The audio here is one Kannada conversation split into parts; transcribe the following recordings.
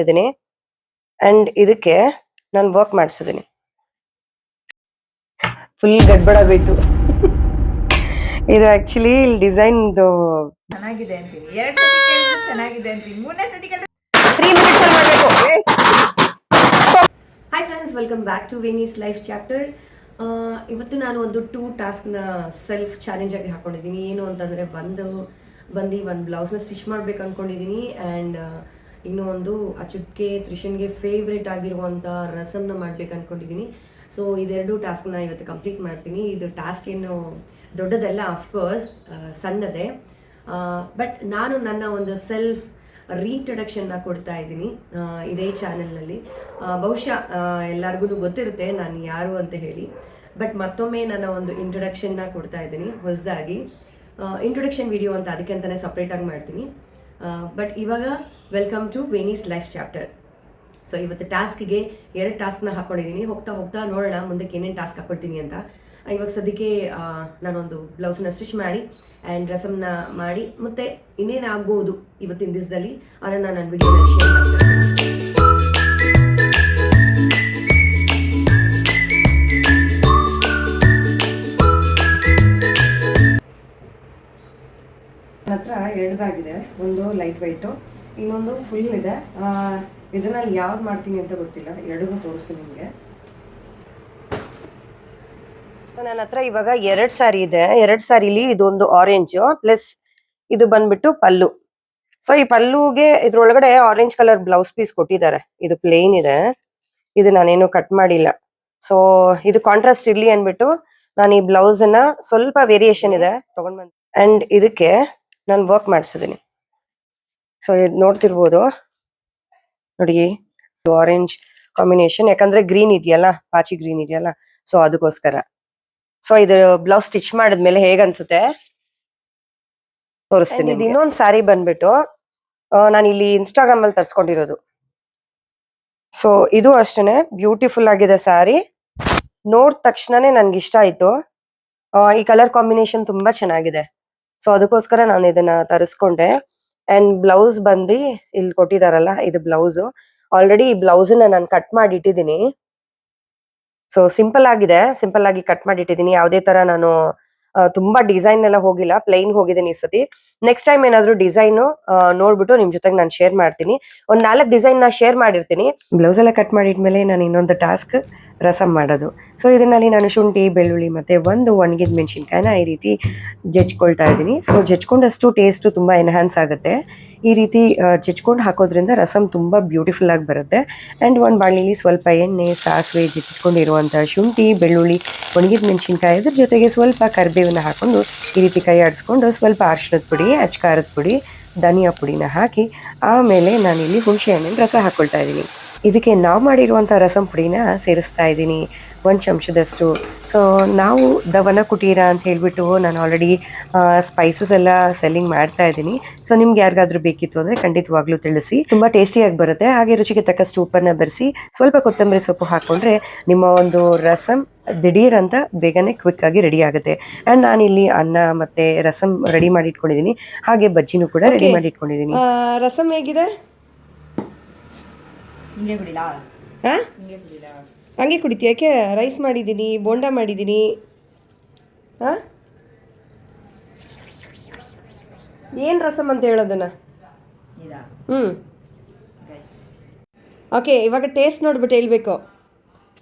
ಇದೀನಿ ಅಂಡ್ ಇದಕ್ಕೆ ನಾನು ವರ್ಕ್ ಮಾಡಿಸಿದೀನಿ. ಫುಲ್ ಗಡ್ಬಡಾಗೋಯ್ತು. ಇದು ಆಕ್ಚುಲಿ ಡಿಸೈನ್ ಚೆನ್ನಾಗಿದೆ ಅಂತೀನಿ, 2 ಸತಿ ಕೇಳಿದ್ರೆ ಚೆನ್ನಾಗಿದೆ ಅಂತೀನಿ, 3ನೇ ಸತಿ ಕೇಳಿದ್ರೆ 3 ಮಿನಿಟ್ಸ್ ಅಲ್ಲಿ ಮಾಡಬೇಕು. Hi friends, welcome back to Vani's life chapter. ಇವತ್ತು ನಾನು ಒಂದು 2 ಟಾಸ್ಕ್ನ ಸೆಲ್ಫ್ ಚಾಲೆಂಜ್ ಆಗಿ ಹಾಕೊಂಡಿದ್ದೀನಿ. ಏನು ಅಂತಂದರೆ ಒಂದು ಬ್ಲೌಸ್ನ ಸ್ಟಿಚ್ ಮಾಡ್ಬೇಕು ಅಂದ್ಕೊಂಡಿದ್ದೀನಿ ಆ್ಯಂಡ್ ಇನ್ನೂ ಒಂದು ಅಚುಟ್ಗೆ ತ್ರಿಷನ್ಗೆ ಫೇವ್ರೇಟ್ ಆಗಿರುವಂಥ ರಸಮ್ನ ಮಾಡ್ಬೇಕು ಅಂದ್ಕೊಂಡಿದ್ದೀನಿ. ಸೊ ಇದೆರಡು ಟಾಸ್ಕ್ನ ಇವತ್ತು ಕಂಪ್ಲೀಟ್ ಮಾಡ್ತೀನಿ. ಇದು ಟಾಸ್ಕ್ ಏನು ದೊಡ್ಡದಲ್ಲ, ಆಫ್ಕೋರ್ಸ್ ಸಣ್ಣದೇ, ಬಟ್ ನಾನು ನನ್ನ ಒಂದು ಸೆಲ್ಫ್ ರೀಇಂಟ್ರಡಕ್ಷನ್ನ ಕೊಡ್ತಾ ಇದ್ದೀನಿ ಇದೇ ಚಾನೆಲ್ನಲ್ಲಿ. ಬಹುಶಃ ಎಲ್ಲರಿಗೂ ಗೊತ್ತಿರುತ್ತೆ ನಾನು ಯಾರು ಅಂತ ಹೇಳಿ, ಬಟ್ ಮತ್ತೊಮ್ಮೆ ನನ್ನ ಒಂದು ಇಂಟ್ರೊಡಕ್ಷನ್ನ ಕೊಡ್ತಾ ಇದ್ದೀನಿ ಹೊಸದಾಗಿ. ಇಂಟ್ರೊಡಕ್ಷನ್ ವಿಡಿಯೋ ಅಂತ ಅದಕ್ಕೆ ಅಂತಲೇ ಸಪ್ರೇಟಾಗಿ ಮಾಡ್ತೀನಿ. ಬಟ್ ಇವಾಗ welcome to Vani's life chapter. So ಇವತ್ತು ಟಾಸ್ಕ್ಗೆ 2 ಟಾಸ್ಕ್ನ ಹಾಕ್ಕೊಂಡಿದ್ದೀನಿ. ಹೋಗ್ತಾ ನೋಡೋಣ ಮುಂದಕ್ಕೆ ಏನೇನು ಟಾಸ್ಕ್ ಹಾಕ್ಕೊಡ್ತೀನಿ ಅಂತ. ಇವಾಗ ಸದ್ಯಕ್ಕೆ ನಾನೊಂದು ಬ್ಲೌಸ್ನ ಸ್ಟಿಚ್ ಮಾಡಿ ಆ್ಯಂಡ್ ರಸಮ್ನ ಮಾಡಿ ಮತ್ತೆ ಇನ್ನೇನು ಆಗ್ಬೋದು ಇವತ್ತಿನ ದಿವಸದಲ್ಲಿ ಅದನ್ನು ನಾನು ವಿಡಿಯೋನಲ್ಲಿ ಶೇರ್ ಮಾಡ್ತೀನಿ. ನನ್ನ ಹತ್ರ 2 ಬ್ಯಾಗ್ ಇದೆ. ಒಂದು ಲೈಟ್ ವೈಟು, ಇನ್ನೊಂದು ಫುಲ್ ಇದೆ. ಇದನ್ನಲ್ಲಿ ಯಾವ್ದು ಮಾಡ್ತೀನಿ ಅಂತ ಗೊತ್ತಿಲ್ಲ, 2 ತೋರಿಸ್ತೀನಿ ನಿಮಗೆ. ಸೊ ನನ್ನ ಹತ್ರ ಇವಾಗ 2 ಸ್ಯಾರಿ ಇದೆ. 2 ಸ್ಯಾರಿಲಿ ಇದೊಂದು ಆರೆಂಜು ಪ್ಲಸ್ ಇದು ಬಂದ್ಬಿಟ್ಟು ಪಲ್ಲು. ಸೊ ಈ ಪಲ್ಲುಗೆ ಇದ್ರೊಳಗಡೆ ಆರೆಂಜ್ ಕಲರ್ ಬ್ಲೌಸ್ ಪೀಸ್ ಕೊಟ್ಟಿದ್ದಾರೆ. ಇದು ಪ್ಲೇನ್ ಇದೆ, ಇದು ನಾನೇನು ಕಟ್ ಮಾಡಿಲ್ಲ. ಸೊ ಇದು ಕಾಂಟ್ರಾಸ್ಟ್ ಇರ್ಲಿ ಅಂದ್ಬಿಟ್ಟು ನಾನು ಈ ಬ್ಲೌಸ್ ಅನ್ನ ಸ್ವಲ್ಪ ವೇರಿಯೇಷನ್ ಇದೆ ತಗೊಂಡ್ ಬಂದೆ ಅಂಡ್ ಇದಕ್ಕೆ ನಾನು ವರ್ಕ್ ಮಾಡಿಸಿದೀನಿ. ಸೊ ಇದು ನೋಡ್ತಿರ್ಬೋದು ನೋಡಿ, ಆರೆಂಜ್ ಕಾಂಬಿನೇಷನ್, ಯಾಕಂದ್ರೆ ಗ್ರೀನ್ ಇದೆಯಲ್ಲ, ಪಾಚಿ ಗ್ರೀನ್ ಇದೆಯಲ್ಲ, ಸೊ ಅದಕ್ಕೋಸ್ಕರ. ಸೊ ಇದು ಬ್ಲೌಸ್ ಸ್ಟಿಚ್ ಮಾಡಿದ್ಮೇಲೆ ಹೇಗ ಅನ್ಸುತ್ತೆ ತೋರಿಸ್ತೀನಿ. ಇದು ಇನ್ನೊಂದು ಸ್ಯಾರಿ ಬಂದ್ಬಿಟ್ಟು ನಾನು ಇಲ್ಲಿ ಇನ್ಸ್ಟಾಗ್ರಾಮ್ ಅಲ್ಲಿ ತರ್ಸ್ಕೊಂಡಿರೋದು. ಸೊ ಇದು ಅಷ್ಟೇನೆ ಬ್ಯೂಟಿಫುಲ್ ಆಗಿದೆ ಸ್ಯಾರಿ. ನೋಡಿದ ತಕ್ಷಣನೇ ನನ್ಗೆ ಇಷ್ಟ ಆಯ್ತು. ಈ ಕಲರ್ ಕಾಂಬಿನೇಷನ್ ತುಂಬಾ ಚೆನ್ನಾಗಿದೆ. ಸೊ ಅದಕ್ಕೋಸ್ಕರ ನಾನು ಇದನ್ನ ತರಿಸ್ಕೊಂಡೆ. ಅಂಡ್ ಬ್ಲೌಸ್ ಬಂದು ಇಲ್ಲಿ ಕೊಟ್ಟಿದಾರಲ್ಲ, ಇದು ಬ್ಲೌಸ್. ಆಲ್ರೆಡಿ ಈ ಬ್ಲೌಸ್ ನಾನು ಕಟ್ ಮಾಡಿ ಇಟ್ಟಿದ್ದೀನಿ. ಸೊ ಸಿಂಪಲ್ ಆಗಿ ಕಟ್ ಮಾಡಿ ಇಟ್ಟಿದ್ದೀನಿ. ಯಾವುದೇ ತರ ನಾನು ತುಂಬಾ ಡಿಸೈನ್ ಎಲ್ಲ ಹೋಗಿಲ್ಲ, ಪ್ಲೈನ್ ಹೋಗಿದ್ದೀನಿ ಈ ಸತಿ. ನೆಕ್ಸ್ಟ್ ಟೈಮ್ ಏನಾದ್ರು ಡಿಸೈನ್ ನೋಡ್ಬಿಟ್ಟು ನಿಮ್ ಜೊತೆಗೆ ನಾನು ಶೇರ್ ಮಾಡ್ತೀನಿ. ಒಂದ್ 4 ಡಿಸೈನ್ ನ ಶೇರ್ ಮಾಡಿರ್ತೀನಿ. ಬ್ಲೌಸ್ ಎಲ್ಲ ಕಟ್ ಮಾಡಿದ್ಮೇಲೆ ನಾನು ಇನ್ನೊಂದು ಟಾಸ್ಕ್ ರಸಮ್ ಮಾಡೋದು. ಸೊ ಇದರಲ್ಲಿ ನಾನು ಶುಂಠಿ, ಬೆಳ್ಳುಳ್ಳಿ ಮತ್ತೆ ಒಂದು ಒಣಗಿದ ಮೆಣಸಿನ್ಕಾಯಿನ ಈ ರೀತಿ ಜಜ್ಕೊಳ್ತಾ ಇದ್ದೀನಿ. ಸೊ ಜಜ್ಕೊಂಡಷ್ಟು ಟೇಸ್ಟ್ ತುಂಬಾ ಎನ್ಹಾನ್ಸ್ ಆಗುತ್ತೆ. ಈ ರೀತಿ ಜಜ್ಕೊಂಡು ಹಾಕೋದ್ರಿಂದ ರಸಮ್ ತುಂಬಾ ಬ್ಯೂಟಿಫುಲ್ ಆಗಿ ಬರುತ್ತೆ. ಅಂಡ್ ಒಂದು ಬಾಣಲಿಲಿ ಸ್ವಲ್ಪ ಎಣ್ಣೆ, ಸಾಸಿವೆ, ಜಜ್ಕೊಂಡಿರುವಂತ ಶುಂಠಿ, ಬೆಳ್ಳುಳ್ಳಿ, ಒಣಗಿದ ಮೆಣಸಿನ್ಕಾಯಿ, ಅದ್ರ ಜೊತೆಗೆ ಸ್ವಲ್ಪ ಕರಿಬೇವನ್ನ ಹಾಕೊಂಡು ಈ ರೀತಿ ಕೈ ಆಡಿಸ್ಕೊಂಡು ಸ್ವಲ್ಪ ಅರಿಶಿಣದ ಪುಡಿ, ಅಚ್ಕಾರದ ಪುಡಿ, ಧನಿಯಾ ಪುಡಿನ ಹಾಕಿ ಆಮೇಲೆ ನಾನಿಲ್ಲಿ ಹುಣಸೆ ಹಣ್ಣಿನ ರಸ ಹಾಕೊಳ್ತಾ ಇದ್ದೀನಿ. ಇದಕ್ಕೆ ನಾವು ಮಾಡಿರುವಂಥ ರಸಂ ಪುಡಿನ ಸೇರಿಸ್ತಾ ಇದ್ದೀನಿ 1 ಚಮಚದಷ್ಟು. ಸೊ ನಾವು ದವನ ಕುಟೀರ ಅಂತ ಹೇಳ್ಬಿಟ್ಟು ನಾನು ಆಲ್ರೆಡಿ ಸ್ಪೈಸಸ್ ಎಲ್ಲ ಸೆಲ್ಲಿಂಗ್ ಮಾಡ್ತಾ ಇದ್ದೀನಿ. ಸೊ ನಿಮ್ಗೆ ಯಾರಿಗಾದ್ರೂ ಬೇಕಿತ್ತು ಅಂದರೆ ಖಂಡಿತವಾಗ್ಲೂ ತಿಳಿಸಿ. ತುಂಬ ಟೇಸ್ಟಿಯಾಗಿ ಬರುತ್ತೆ. ಹಾಗೆ ರುಚಿಗೆ ತಕ್ಕಷ್ಟು ಉಪ್ಪನ್ನು ಬೆರೆಸಿ ಸ್ವಲ್ಪ ಕೊತ್ತಂಬರಿ ಸೊಪ್ಪು ಹಾಕ್ಕೊಂಡ್ರೆ ನಿಮ್ಮ ಒಂದು ರಸಂ ದಿಢೀರ್ ಅಂತ ಬೇಗನೆ ಕ್ವಿಕ್ ಆಗಿ ರೆಡಿ ಆಗುತ್ತೆ. ಆ್ಯಂಡ್ ನಾನಿಲ್ಲಿ ಅನ್ನ ಮತ್ತೆ ರಸಂ ರೆಡಿ ಮಾಡಿ ಇಟ್ಕೊಂಡಿದ್ದೀನಿ. ಹಾಗೆ ಬಜ್ಜಿನೂ ಕೂಡ ರೆಡಿ ಮಾಡಿ ಇಟ್ಕೊಂಡಿದ್ದೀನಿ. ರಸಂ ಹೇಗಿದೆ? ಹಂಗೆ ಕುಡಿತೀಯ? ಯಾಕೆ? ರೈಸ್ ಮಾಡಿದ್ದೀನಿ, ಬೋಂಡ ಮಾಡಿದ್ದೀನಿ. ಏನು ರಸಮ್ ಅಂತ ಹೇಳೋದನ್ನ? ಓಕೆ, ಇವಾಗ ಟೇಸ್ಟ್ ನೋಡ್ಬಿಟ್ಟು ಹೇಳ್ಬೇಕು.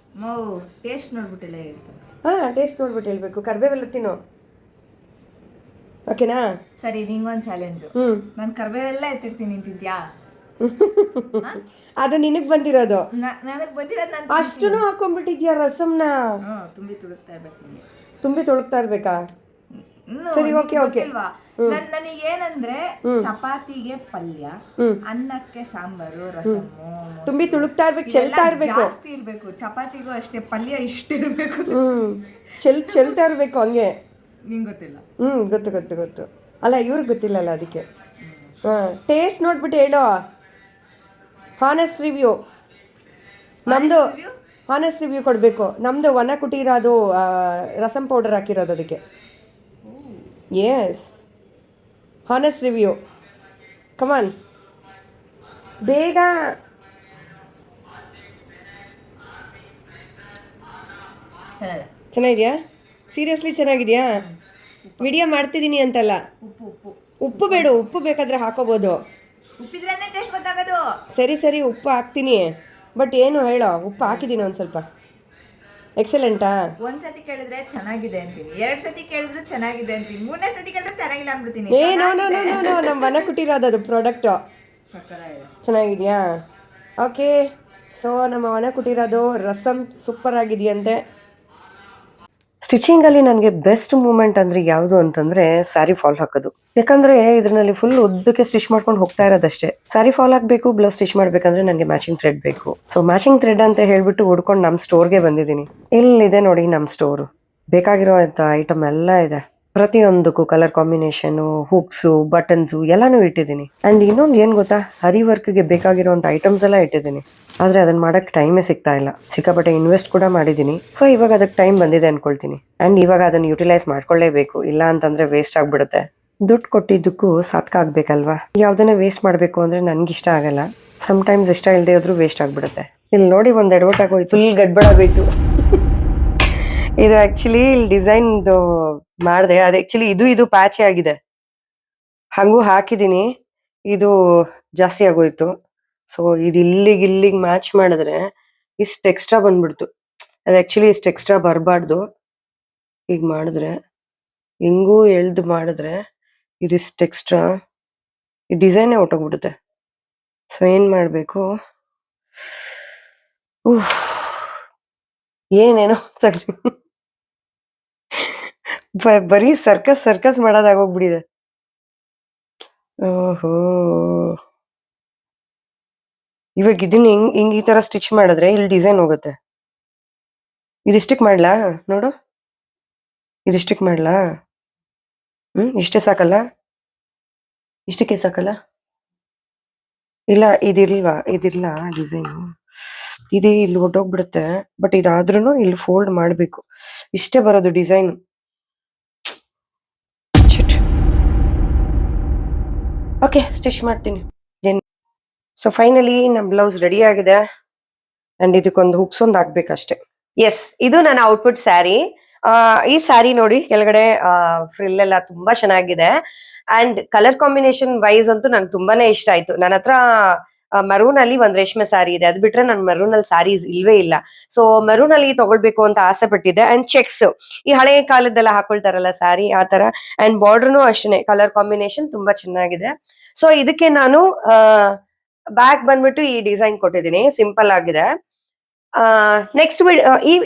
ಟೇಸ್ಟ್ ನೋಡ್ಬಿಟ್ಟೆಲ್ಲ ಹೇಳ್ತಾರೆ. ಟೇಸ್ಟ್ ನೋಡ್ಬಿಟ್ಟು ಹೇಳ್ಬೇಕು. ಕರ್ಬೇವೆಲ್ಲ ತಿನ್ನು, ಓಕೆನಾ? ಸರಿ, ನಿಂಗೊಂದು ಚಾಲೆಂಜು. ನಾನು ಕರ್ಬೇವೆಲ್ಲ ಎತ್ತಿರ್ತೀನಿ, ನಿಂತಿದ್ಯಾ? ಅದು ನಿನಗ್ ಬಂದಿರೋದು. ನನಗೆ ಬಂದಿರೋದು ನಾನು ಅಷ್ಟು ಹಾಕೊಂಡ್ಬಿಟ್ಟಿದ್ಯಾ ರಸಮ್ನ? ತುಂಬಿ ತೊಳಗ್ತಾ ಇರ್ಬೇಕಾ? ಸರಿ, ಓಕೆ ಓಕೆ. ನನಗೆ ಏನಂದ್ರೆ ಚಪಾತಿಗೆ ಪಲ್ಯ, ಅನ್ನಕ್ಕೆ ಸಾಂಬಾರು, ರಸಮ್ಮು ತುಂಬಿ ತುಳುಕ್ತಾ ಇರ್ಬೇಕು, ಚೆಲ್ತಾ ಇರ್ಬೇಕು, ಜಾಸ್ತಿ ಇರ್ಬೇಕು. ಚಪಾತಿಗೂ ಅಷ್ಟೇ ಪಲ್ಯ ಇಷ್ಟಿರ್ಬೇಕು, ಚೆಲ್ತಾ ಇರ್ಬೇಕು ಹಂಗೆ. ನಿಂಗೆ ಗೊತ್ತಿಲ್ಲ? ಗೊತ್ತು. ಅಲ್ಲ, ಇವ್ರಿಗೆ ಗೊತ್ತಿಲ್ಲಲ್ಲ, ಅದಕ್ಕೆ. ಟೇಸ್ಟ್ ನೋಡ್ಬಿಟ್ಟು ಹೇಳೋ. ಹಾನೆಸ್ಟ್ ರಿವ್ಯೂ ನಮ್ದು, ಹಾನೆಸ್ಟ್ ರಿವ್ಯೂ ಕೊಡಬೇಕು. ನಮ್ದು ವನ ಕುಟೀರ, ಅದು ರಸಂ ಪೌಡರ್ ಹಾಕಿರೋದು ಅದಕ್ಕೆ. S, honest review. ಕಮಾನ್, ಬೇಗ ಚೆನ್ನಾಗಿದೆ. ಚೆನ್ನಾಗಿದ್ಯಾ? ಸೀರಿಯಸ್ಲಿ ಚೆನ್ನಾಗಿದ್ಯಾ? ವಿಡಿಯೋ ಮಾಡ್ತಿದ್ದೀನಿ ಅಂತಲ್ಲ. ಉಪ್ಪು ಉಪ್ಪು ಉಪ್ಪು ಬೇಡ, ಉಪ್ಪು ಬೇಕಾದ್ರೆ ಹಾಕೋಬೋದು. ಉಪ್ಪಿದ್ರೇ ಟೇಸ್ಟ್ ಗೊತ್ತಾಗೋದು. ಸರಿ ಉಪ್ಪು ಹಾಕ್ತೀನಿ, ಬಟ್ ಏನು ಹೇಳೋ, ಉಪ್ಪು ಹಾಕಿದ್ದೀನಿ ಒಂದು ಸ್ವಲ್ಪ. ಎಕ್ಸಲೆಂಟಾ? ಒಂದ್ಸತಿ ಕೇಳಿದ್ರೆ ಚೆನ್ನಾಗಿದೆ ಅಂತೀನಿ, 2 ಸತಿ ಕೇಳಿದ್ರು ಚೆನ್ನಾಗಿದೆ ಅಂತೀನಿ, 3ನೇ ಸತಿ ಕೇಳಿದ್ರೆ ಚೆನ್ನಾಗಿಲ್ಲ ಅಂದ್ಬಿಡ್ತೀನಿ. ಏ ನೋ ನಮ್ಮ ಮನೆ ಕೊಟ್ಟಿರೋದು ಅದು ಪ್ರಾಡಕ್ಟು. ಸಕ್ಕತ್ತಾಗಿದೆ. ಚೆನ್ನಾಗಿದೆಯಾ? ಓಕೆ, ಸೊ ನಮ್ಮ ಮನೆ ಕೊಟ್ಟಿರೋದು ರಸಮ್ ಸೂಪರ್ ಆಗಿದೆಯಂತೆ. ಸ್ಟಿಚಿಂಗಲ್ಲಿ ನನಗೆ ಬೆಸ್ಟ್ ಮೂಮೆಂಟ್ ಅಂದರೆ ಯಾವುದು ಅಂತಂದರೆ ಸ್ಯಾರಿ ಫಾಲ್ ಹಾಕೋದು. ಯಾಕಂದರೆ ಇದರಲ್ಲಿ ಫುಲ್ ಉದ್ದಕ್ಕೆ ಸ್ಟಿಚ್ ಮಾಡ್ಕೊಂಡು ಹೋಗ್ತಾ ಇರೋದಷ್ಟೇ. ಸ್ಯಾರಿ ಫಾಲ್ ಹಾಕಬೇಕು, ಬ್ಲೌಸ್ ಸ್ಟಿಚ್ ಮಾಡಬೇಕಂದ್ರೆ ನನಗೆ ಮ್ಯಾಚಿಂಗ್ ಥ್ರೆಡ್ ಬೇಕು. ಸೊ ಮ್ಯಾಚಿಂಗ್ ಥ್ರೆಡ್ ಅಂತ ಹೇಳ್ಬಿಟ್ಟು ಹುಡ್ಕೊಂಡು ನಮ್ಮ ಸ್ಟೋರ್ಗೆ ಬಂದಿದ್ದೀನಿ. ಇಲ್ಲಿದೆ ನೋಡಿ ನಮ್ಮ ಸ್ಟೋರು. ಬೇಕಾಗಿರೋ ಐಟಮ್ ಎಲ್ಲ ಇದೆ. ಪ್ರತಿಯೊಂದಕ್ಕೂ ಕಲರ್ ಕಾಂಬಿನೇಷನು, ಹುಕ್ಸು, ಬಟನ್ಸು ಎಲ್ಲಾನು ಇಟ್ಟಿದ್ದೀನಿ. ಆ್ಯಂಡ್ ಇನ್ನೊಂದು ಏನು ಗೊತ್ತಾ, ಹರಿ ವರ್ಕ್ಗೆ ಬೇಕಾಗಿರೋಂಥ ಐಟಮ್ಸ್ ಎಲ್ಲ ಇಟ್ಟಿದ್ದೀನಿ. ಆದರೆ ಅದನ್ನು ಮಾಡೋಕ್ಕೆ ಟೈಮೇ ಸಿಗ್ತಾ ಇಲ್ಲ. ಸಿಕ್ಕಾಪಟ್ಟೆ ಇನ್ವೆಸ್ಟ್ ಕೂಡ ಮಾಡಿದ್ದೀನಿ. ಸೊ ಇವಾಗ ಅದಕ್ಕೆ ಟೈಮ್ ಬಂದಿದೆ ಅಂದ್ಕೊಳ್ತೀನಿ. ಆ್ಯಂಡ್ ಇವಾಗ ಅದನ್ನು ಯುಟಿಲೈಸ್ ಮಾಡ್ಕೊಳ್ಳೇಬೇಕು, ಇಲ್ಲ ಅಂತಂದರೆ ವೇಸ್ಟ್ ಆಗಿಬಿಡುತ್ತೆ. ದುಡ್ಡು ಕೊಟ್ಟಿದ್ದಕ್ಕೂ ಸಾರ್ಥಕ ಆಗಬೇಕಲ್ವಾ? ಯಾವುದನ್ನೇ ವೇಸ್ಟ್ ಮಾಡಬೇಕು ಅಂದರೆ ನನಗಿಷ್ಟ ಆಗಲ್ಲ. ಸಮ್ಟೈಮ್ಸ್ ಇಷ್ಟ ಇಲ್ಲದೆ ಹೋದ್ರೂ ವೇಸ್ಟ್ ಆಗಿಬಿಡುತ್ತೆ. ಇಲ್ಲಿ ನೋಡಿ ಒಂದು ಎಡವಟ್ಟಾಗೋಯ್ತು, ಫುಲ್ ಗಡ್ಬಡಾಗೋಯ್ತು. ಇದು ಆ್ಯಕ್ಚುಲಿ ಇಲ್ಲಿ ಡಿಸೈನ್ದು ಮಾಡಿದೆ, ಅದು ಆ್ಯಕ್ಚುಲಿ ಇದು ಪ್ಯಾಚೆ ಆಗಿದೆ. ಹಾಗೂ ಹಾಕಿದ್ದೀನಿ, ಇದು ಜಾಸ್ತಿ ಆಗೋಯ್ತು. ಸೊ ಇದು ಇಲ್ಲಿಗೆ ಮ್ಯಾಚ್ ಮಾಡಿದ್ರೆ ಇಷ್ಟು ಎಕ್ಸ್ಟ್ರಾ ಬಂದ್ಬಿಡ್ತು. ಅದು ಆ್ಯಕ್ಚುಲಿ ಇಷ್ಟು ಎಕ್ಸ್ಟ್ರಾ ಬರಬಾರ್ದು. ಈಗ ಮಾಡಿದ್ರೆ ಹಿಂಗೂ ಎಳ್ದು ಮಾಡಿದ್ರೆ ಇದಿಷ್ಟು ಎಕ್ಸ್ಟ್ರಾ, ಈ ಡಿಸೈನೇ ಹೊಟ್ಟೋಗ್ಬಿಡುತ್ತೆ. ಸೊ ಏನು ಮಾಡಬೇಕು, ಏನೇನೋ ತೆಗ್ದು ಬರೀ ಸರ್ಕಸ್ ಮಾಡೋದಾಗೋಗ್ಬಿಟ್ಟಿದೆ. ಓಹೋ, ಇವಾಗ ಇದನ್ನ ಹಿಂಗ್ ಈ ತರ ಸ್ಟಿಚ್ ಮಾಡಿದ್ರೆ ಇಲ್ಲಿ ಡಿಸೈನ್ ಹೋಗುತ್ತೆ. ಇದಿಷ್ಟಕ್ಕೆ ಮಾಡ್ಲಾ ನೋಡು, ಇದಿಷ್ಟಕ್ಕೆ ಮಾಡ್ಲಾ? ಇಷ್ಟೇ ಸಾಕಲ್ಲ? ಇಷ್ಟಕ್ಕೆ ಸಾಕಲ್ಲ? ಇಲ್ಲ ಇದಿರ್ಲ ಡಿಸೈನು, ಇದು ಇಲ್ಲಿ ಹೊಟ್ಟೋಗ್ಬಿಡುತ್ತೆ. ಬಟ್ ಇದಾದ್ರೂ ಇಲ್ಲಿ ಫೋಲ್ಡ್ ಮಾಡಬೇಕು. ಇಷ್ಟೇ ಬರೋದು ಡಿಸೈನ್. ಓಕೆ, ಸ್ಟಿಚ್ ಮಾಡ್ತೀನಿ. ಸೊ ಫೈನಲಿ ನಮ್ಮ ಬ್ಲೌಸ್ ರೆಡಿ ಆಗಿದೆ. ಅಂಡ್ ಇದಕ್ಕೊಂದು ಹುಕ್ಸ್ ಒಂದು ಹಾಕ್ಬೇಕಷ್ಟೆ. ಎಸ್, ಇದು ನನ್ನ ಔಟ್ಪುಟ್ ಸ್ಯಾರಿ. ಈ ಸ್ಯಾರಿ ನೋಡಿ, ಕೆಳಗಡೆ ಫ್ರಿಲ್ ಎಲ್ಲ ತುಂಬಾ ಚೆನ್ನಾಗಿದೆ. ಅಂಡ್ ಕಲರ್ ಕಾಂಬಿನೇಷನ್ ವೈಸ್ ಅಂತೂ ನಂಗೆ ತುಂಬಾನೇ ಇಷ್ಟ ಆಯ್ತು. ನನ್ನ ಹತ್ರ ಮರೂನ್ ಅಲ್ಲಿ ಒಂದ್ ರೇಷ್ಮೆ ಸ್ಯಾರಿ ಇದೆ, ಅದ್ ಬಿಟ್ರೆ ನನ್ ಮರೂನ್ ಅಲ್ಲಿ ಸ್ಯಾರೀಸ್ ಇಲ್ವೇ ಇಲ್ಲ. ಸೊ ಮರೂನ್ ಅಲ್ಲಿ ತಗೊಳ್ಬೇಕು ಅಂತ ಆಸೆ ಪಟ್ಟಿದ್ದೆ. ಅಂಡ್ ಚೆಕ್ಸ್, ಈ ಹಳೆ ಕಾಲದ್ದೆಲ್ಲ ಹಾಕೊಳ್ತಾರಲ್ಲ ಸ್ಯಾರಿ, ಆ ತರ. ಅಂಡ್ ಬಾರ್ಡರ್ನು ಅಷ್ಟೇ, ಕಲರ್ ಕಾಂಬಿನೇಷನ್ ತುಂಬಾ ಚೆನ್ನಾಗಿದೆ. ಸೊ ಇದಕ್ಕೆ ನಾನು ಬ್ಯಾಕ್ ಬಂದ್ಬಿಟ್ಟು ಈ ಡಿಸೈನ್ ಕೊಟ್ಟಿದ್ದೀನಿ, ಸಿಂಪಲ್ ಆಗಿದೆ. ನೆಕ್ಸ್ಟ್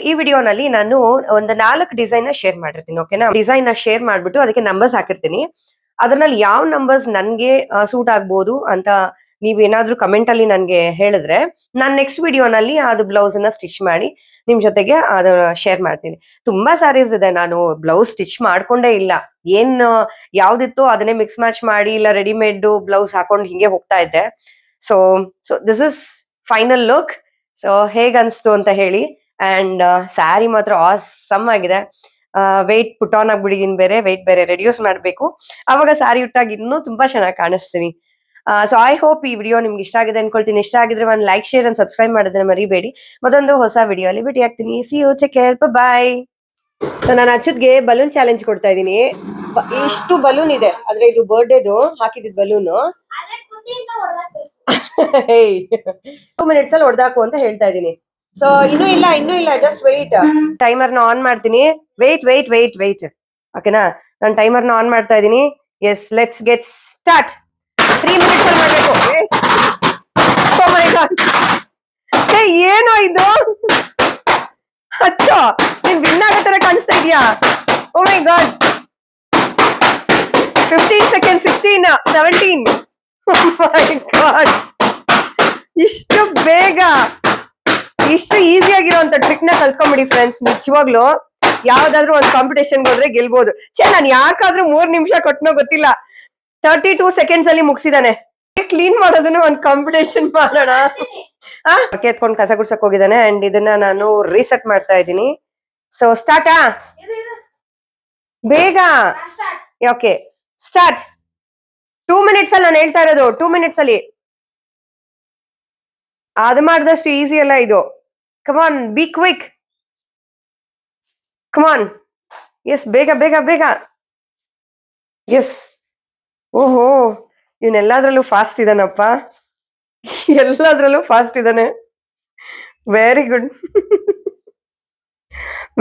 ಈ ವಿಡಿಯೋನಲ್ಲಿ ನಾನು ಒಂದು 4 ಡಿಸೈನ್ ನ ಶೇರ್ ಮಾಡಿರ್ತೀನಿ. ಓಕೆನಾ? ಡಿಸೈನ್ ನ ಶೇರ್ ಮಾಡ್ಬಿಟ್ಟು ಅದಕ್ಕೆ ನಂಬರ್ಸ್ ಹಾಕಿರ್ತೀನಿ. ಅದ್ರಲ್ಲಿ ಯಾವ ನಂಬರ್ಸ್ ನನ್ಗೆ ಸೂಟ್ ಆಗ್ಬೋದು ಅಂತ ನೀವೇನಾದ್ರೂ ಕಮೆಂಟ್ ಅಲ್ಲಿ ನನ್ಗೆ ಹೇಳಿದ್ರೆ, ನಾನ್ ನೆಕ್ಸ್ಟ್ ವಿಡಿಯೋನಲ್ಲಿ ಅದು ಬ್ಲೌಸ್ ನ ಸ್ಟಿಚ್ ಮಾಡಿ ನಿಮ್ ಜೊತೆಗೆ ಅದು ಶೇರ್ ಮಾಡ್ತೀನಿ. ತುಂಬಾ ಸ್ಯಾರೀಸ್ ಇದೆ, ನಾನು ಬ್ಲೌಸ್ ಸ್ಟಿಚ್ ಮಾಡ್ಕೊಂಡೇ ಇಲ್ಲ. ಏನ್ ಯಾವ್ದಿತ್ತು ಅದನ್ನೇ ಮಿಕ್ಸ್ ಮ್ಯಾಚ್ ಮಾಡಿ, ಇಲ್ಲ ರೆಡಿಮೇಡ್ ಬ್ಲೌಸ್ ಹಾಕೊಂಡು ಹಿಂಗೆ ಹೋಗ್ತಾ ಇದ್ದೆ. So this is final look. So ಹೇಗ್ ಅನ್ಸ್ತು ಅಂತ ಹೇಳಿ. ಅಂಡ್ ಸ್ಯಾರಿ ಮಾತ್ರ ಆಸಮ್ ಆಗಿದೆ. ವೆಯ್ಟ್ ಪುಟ್ ಆನ್ ಆಗ್ಬಿಡಿದೀನಿ, ವೆಯ್ಟ್ ಬೇರೆ ರೆಡ್ಯೂಸ್ ಮಾಡ್ಬೇಕು. ಅವಾಗ ಸ್ಯಾರಿ ಉಟ್ಟಾಗ ಇನ್ನೂ ತುಂಬಾ ಚೆನ್ನಾಗಿ ಕಾಣಿಸ್ತೀನಿ. ಸೊ ಐ ಹೋಪ್ ಈ ವಿಡಿಯೋ ನಿಮ್ಗೆ ಇಷ್ಟ ಆಗಿದೆ ಅನ್ಕೊಳ್ತೀನಿ. ಇಷ್ಟ ಆಗಿದ್ರೆ ಒಂದು ಲೈಕ್, ಶೇರ್ ಅಂಡ್ ಸಬ್ಸ್ಕ್ರೈಬ್ ಮಾಡೋದನ್ನ ಮರಿಬೇಡಿ. ಮತ್ತೊಂದು ಹೊಸ ವಿಡಿಯೋ ಅಲ್ಲಿ ಭೇಟಿ ಆಗ್ತೀನಿ. See you, take care, bye. So ನಾನು ಅಚ್ಚುತ್ಗೆ ಬಲೂನ್ ಚಾಲೆಂಜ್ ಕೊಡ್ತಾ ಇದ್ದೀನಿ. ಇಷ್ಟು ಬಲೂನ್ ಇದೆ, ಆದ್ರೆ ಇದು ಬರ್ಡೇದು ಹಾಕಿದ್ ಬಲೂನು. 2 ಮಿನಿಟ್ಸ್ ಅಲ್ಲಿ ಹೊಡೆದಾಕು ಅಂತ ಹೇಳ್ತಾ ಇದ್ದೀನಿ. ಸೊ ಇನ್ನೂ ಇಲ್ಲ, ಜಸ್ಟ್ ವೆಯ್ಟ್. ಟೈಮರ್ ನ ಆನ್ ಮಾಡ್ತೀನಿ. ವೆಯ್ಟ್. ಓಕೆನಾ? ನಾನು ಟೈಮರ್ ನ ಆನ್ ಮಾಡ್ತಾ ಇದ್ದೀನಿ. Yes, let's get start. 3 minutes ಅಲ್ಲಿ ಮಾಡ್ಬೇಕು. Oh my God. ಏನೋ ಇದು, ಅಚ್ಚೋ ನೀನ್ ವಿನ್ ಆಗೋ ತರ ಕಾಣಿಸ್ತಾ ಇದೀಯಾ? Oh my God. 15 seconds, 16, 17. Oh my God. ಇಷ್ಟು ಬೇಗ, ಇಷ್ಟು ಈಸಿ ಆಗಿರೋಂತ ಟ್ರಿಕ್ ನ ಕಲ್ತ್ಕೊಂಡ್ಬಿಡಿ ಫ್ರೆಂಡ್ಸ್. ನಿಜವಾಗ್ಲು ಯಾವ್ದಾದ್ರು ಒಂದು ಕಾಂಪಿಟೇಷನ್ ಹೋದ್ರೆ ಗೆಲ್ಬಹುದು. ನಾನು ಯಾಕಾದ್ರೂ 3 ನಿಮಿಷ ಕೊಟ್ಟನೋ ಗೊತ್ತಿಲ್ಲ, 32 seconds ಅಲ್ಲಿ ಮುಗಿಸಿದಾನೆ. ಕ್ಲೀನ್ ಮಾಡೋದನ್ನ ಒಂದು ಕಾಂಪಿಟೇಷನ್ ಮಾಡೋಣ. ಎತ್ಕೊಂಡು ಕಸ ಗುಡ್ಸಕ್ ಹೋಗಿದ್ದಾನೆ. ಅಂಡ್ ಇದನ್ನ ನಾನು ರೀಸೆಟ್ ಮಾಡ್ತಾ ಇದ್ದೀನಿ. ಸೊ ಸ್ಟಾರ್ಟಾ? ಬೇಗ. Okay, start. 2 ಮಿನಿಟ್ಸ್ ಅಲ್ಲಿ ನಾನು ಹೇಳ್ತಾ ಇರೋದು, 2 ಮಿನಿಟ್ಸ್ ಅಲ್ಲಿ. ಅದು ಮಾಡಿದಷ್ಟು ಈಸಿ ಅಲ್ಲ ಇದು. Come on, be quick. Come on. Yes, ಬೇಗ ಬೇಗ ಬೇಗ. ಎಸ್. ಓಹೋ, ಇವನೆಲ್ಲದ್ರಲ್ಲೂ ಫಾಸ್ಟ್ ಇದಾನಪ್ಪ. ಎಲ್ಲದ್ರಲ್ಲೂ ಫಾಸ್ಟ್ ಇದ್ದಾನೆ. Very good.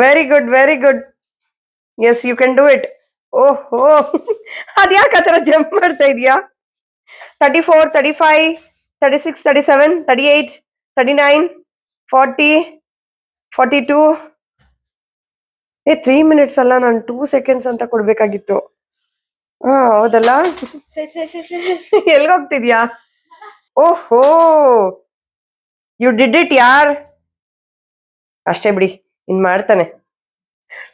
Very good, very good. Yes, you can do it. ಓಹೋ, ಅದ್ಯಾಕೆ ಆ ಥರ ಜಂಪ್ ಮಾಡ್ತಾ ಇದೀಯಾ? 34, 35, 36, 37, 38, 39, 40, 42. 3 ಮಿನಿಟ್ಸ್ ಅಲ್ಲ, ನಾನು 2 ಸೆಕೆಂಡ್ಸ್ ಅಂತ ಕೊಡ್ಬೇಕಾಗಿತ್ತು. ಹಾ, ಹೌದಲ್ಲ. ಎಲ್ಗೋಗ್ತಿದ್ಯಾ? ಓಹೋ, ಯು ಡಿಡ್ ಇಟ್ ಯಾರ್. ಅಷ್ಟೇ ಬಿಡಿ, ಇನ್ ಮಾಡ್ತಾನೆ.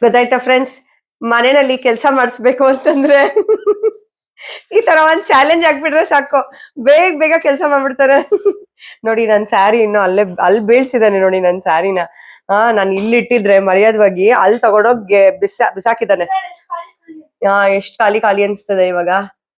ಗೊತ್ತಾಯ್ತಾ ಫ್ರೆಂಡ್ಸ್, ಮನೆಯಲ್ಲಿ ಕೆಲಸ ಮಾಡಿಸ್ಬೇಕು ಅಂತಂದ್ರೆ ಈ ತರ ಒಂದ್ ಚಾಲೆಂಜ್ ಆಗ್ಬಿಟ್ರೆ ಸಾಕು, ಬೇಗ ಬೇಗ ಕೆಲಸ ಮಾಡ್ಬಿಡ್ತಾರೆ. ನೋಡಿ, ನನ್ ಸ್ಯಾರಿ ಇನ್ನು ಅಲ್ಲಿ ಬೀಳ್ಸಿದಾನೆ ನೋಡಿ ನನ್ ಸ್ಯಾರಿನ. ನಾನು ಇಲ್ಲಿ ಇಟ್ಟಿದ್ರೆ ಮರ್ಯಾದವಾಗಿ ಅಲ್ಲಿ ತಗೊಂಡೋಗಿ ಬಿಸಾಕಿದ್ದಾನೆ. ಎಷ್ಟ್ ಖಾಲಿ ಖಾಲಿ ಅನ್ಸ್ತದೆ ಇವಾಗ.